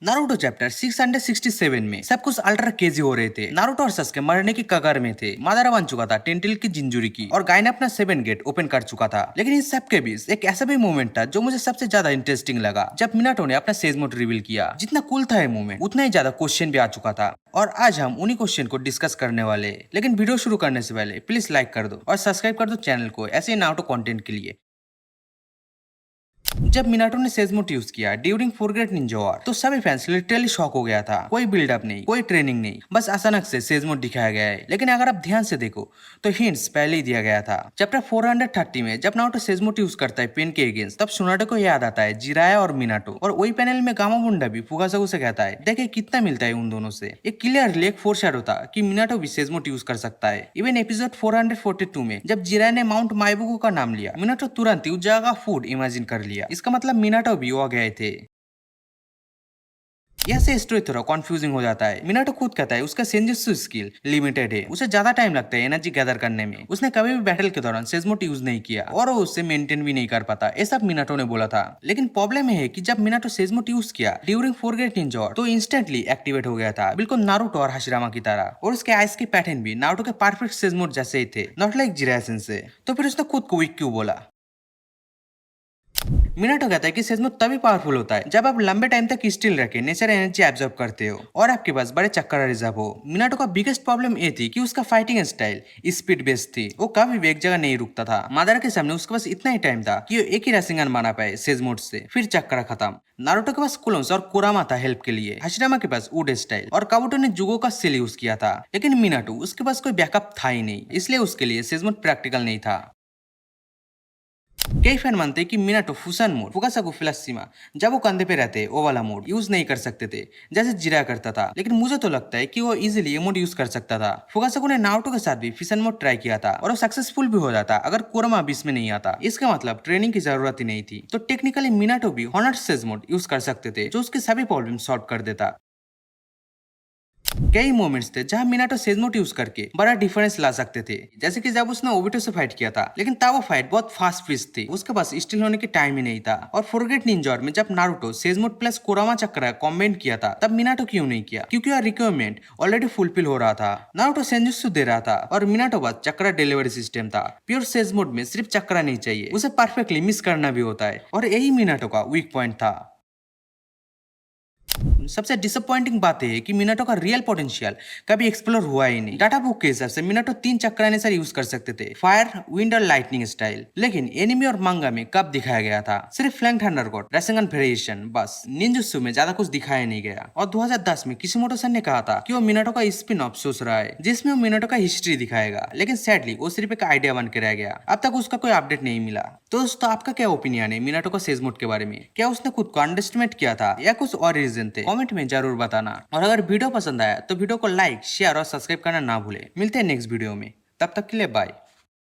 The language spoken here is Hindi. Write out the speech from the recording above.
नारुतो चैप्टर 667 में सब कुछ अल्ट्रा क्रेजी हो रहे थे। नारुतो और सस्के मरने की कगार में थे। मादारा बन चुका था टेंटिल की जिंजुरी की और गाय ने अपना 7 गेट ओपन कर चुका था। लेकिन इस सब के बीच एक ऐसा भी मोमेंट था जो मुझे सबसे ज्यादा इंटरेस्टिंग लगा, जब मिनाटो ने अपना सेज मोड रिवील किया। जितना कूल था ये मोमेंट, उतना ही ज्यादा क्वेश्चन भी आ चुका था और आज हम उन्हीं क्वेश्चन को डिस्कस करने वाले। लेकिन वीडियो शुरू करने से पहले प्लीज लाइक कर दो और सब्सक्राइब कर दो चैनल को ऐसे ही नारुतो कंटेंट के लिए। जब मिनाटो ने सेजमोट यूज किया during four great Ninja war तो सभी फैंस लिटरली शॉक हो गया था। कोई बिल्डअप नहीं, कोई ट्रेनिंग नहीं, बस अचानक से सेजमोट दिखाया गया है। लेकिन अगर आप ध्यान से देखो तो हिंट्स पहले ही दिया गया था। चैप्टर 430 में जब नारुतो सेजमोट यूज करता है पेन के अगेंस्ट, तब सुनाडो को याद आता है जिराया और मिनाटो। और वही पैनल में गामामुंडा भी फुकासाकु से कहता है देखे कितना मिलता है उन दोनों से। एक क्लियरली एक फोरशैडो था कि मिनाटो भी सेजमोट यूज कर सकता है। इवन एपिसोड 442 में जब जिराया ने माउंट माइबुको का नाम लिया, मिनाटो तुरंत ही उस जगह का फूड इमेजिन कर लिया। इसका मतलब मिनाटो भी वो गए थे। यह से स्टोरी थोड़ा कंफ्यूजिंग हो जाता है। मिनाटो खुद कहता है उसका सेंजुत्सु स्किल लिमिटेड है, उसे ज्यादा टाइम लगता है एनर्जी गैदर करने में। उसने कभी भी बैटल के दौरान सेजमोट यूज नहीं किया और वो उससे मेंटेन भी नहीं कर पाता, ऐसा मिनाटो ने बोला था। लेकिन प्रॉब्लम है कि जब मिनाटो सेजमोट यूज किया during four great Ninja war तो इंस्टेंटली एक्टिवेट हो गया था, बिल्कुल नारुतो और हाशिरामा की तरह। और उसके आइस के पैटर्न भी नारुतो के परफेक्ट सेजमोट जैसे ही थे, नॉट लाइक जिराया से। तो फिर उसने खुद को वीक क्यों बोला? मिनाटो कहता है कि सेजमोट तभी पावरफुल होता है जब आप लंबे टाइम तक स्टिल रखे नेचर एनर्जी एब्जॉर्ब करते हो और आपके पास बड़े चक्कर रिजर्व हो। मिनाटो का बिगेस्ट प्रॉब्लम ये थी कि उसका फाइटिंग स्टाइल स्पीड बेस्ड थी। वो कभी भी एक जगह नहीं रुकता था। मादारा के सामने उसके पास इतना ही टाइम था कि वो एक ही राशिंगन बना पाए सेजमोट से, फिर चक्कर खत्म। नारुतो के पास कुलोन्स और कुरामा था हेल्प के लिए, हाशिरामा के पास वुड स्टाइल और काबुटो ने जुगो का सेल यूज किया था। लेकिन मिनाटो उसके पास कोई बैकअप था ही नहीं, इसलिए उसके लिए सेजमोट प्रैक्टिकल नहीं था। कई फैन मानते हैं कि मिनाटो फुसन मोड फुकासाकु फिलासीमा जब वो कंधे पे रहते वो वाला मोड यूज नहीं कर सकते थे जैसे जिरा करता था। लेकिन मुझे तो लगता है कि वो इजीली ये मोड यूज कर सकता था। फुकासाकु ने नारुतो के साथ भी फिसन मोड ट्राई किया था और वो सक्सेसफुल भी हो जाता अगर कुरमा बीच में नहीं आता। इसका मतलब ट्रेनिंग की जरूरत ही नहीं थी। तो टेक्निकली मिनाटो भी हॉनर सेज मोड यूज कर सकते थे जो उसके सभी प्रॉब्लम सॉल्व कर देता। कई मोमेंट्स थे जहां मिनाटो सेजमोट यूज करके बड़ा डिफरेंस ला सकते थे, जैसे कि जब उसने ओबिटो से फाइट किया था। लेकिन तब वो फाइट बहुत फास्ट पेस थी, उसके पास स्टिल होने की टाइम ही नहीं था। और फॉरगेट निंजा में जब नारुतो सेजमोट प्लस कुरामा चक्र कॉम्बाइन किया था तब मिनाटो क्यों नहीं किया? क्योंकि वह रिक्वायरमेंट ऑलरेडी फुलफिल हो रहा था। नारुतो सेंजुत्सु दे रहा था और मिनाटो पास चक्र डिलीवरी सिस्टम था। प्योर सेजमोट में सिर्फ चक्र नहीं चाहिए, उसे परफेक्टली मिस करना भी होता है और यही मिनाटो का वीक पॉइंट था। सबसे डिसअपॉइंटिंग बात है कि मिनाटो का रियल पोटेंशियल कभी एक्सप्लोर हुआ ही नहीं। डाटा बुक के हिसाब से मिनाटो 3 चक्रानेसर यूज कर सकते थे, फायर, विंड और लाइटनिंग स्टाइल। लेकिन एनिमे और मांगा में कब दिखाया गया था? सिर्फ फ्लैंक थंडरगॉड, रासेंगन वेरिएशन, बस। निंजुत्सु में ज्यादा कुछ दिखाया नहीं गया। और 2010 में किशिमोटो सन ने कहा था कि वो मिनाटो का स्पिन ऑफ सोच रहा है जिसमें वो मिनाटो का हिस्ट्री दिखाएगा। लेकिन सैडली वो सिर्फ एक आइडिया बन के रह गया, अब तक उसका कोई अपडेट नहीं मिला। तो दोस्तों आपका क्या ओपिनियन है मिनाटो का सेजमोट के बारे में? क्या उसने खुद को अंडरएस्टिमेट किया था या कुछ और रीजन थे? कमेंट में जरूर बताना। और अगर वीडियो पसंद आया तो वीडियो को लाइक, शेयर और सब्सक्राइब करना ना भूले। मिलते हैं नेक्स्ट वीडियो में, तब तक के लिए बाय।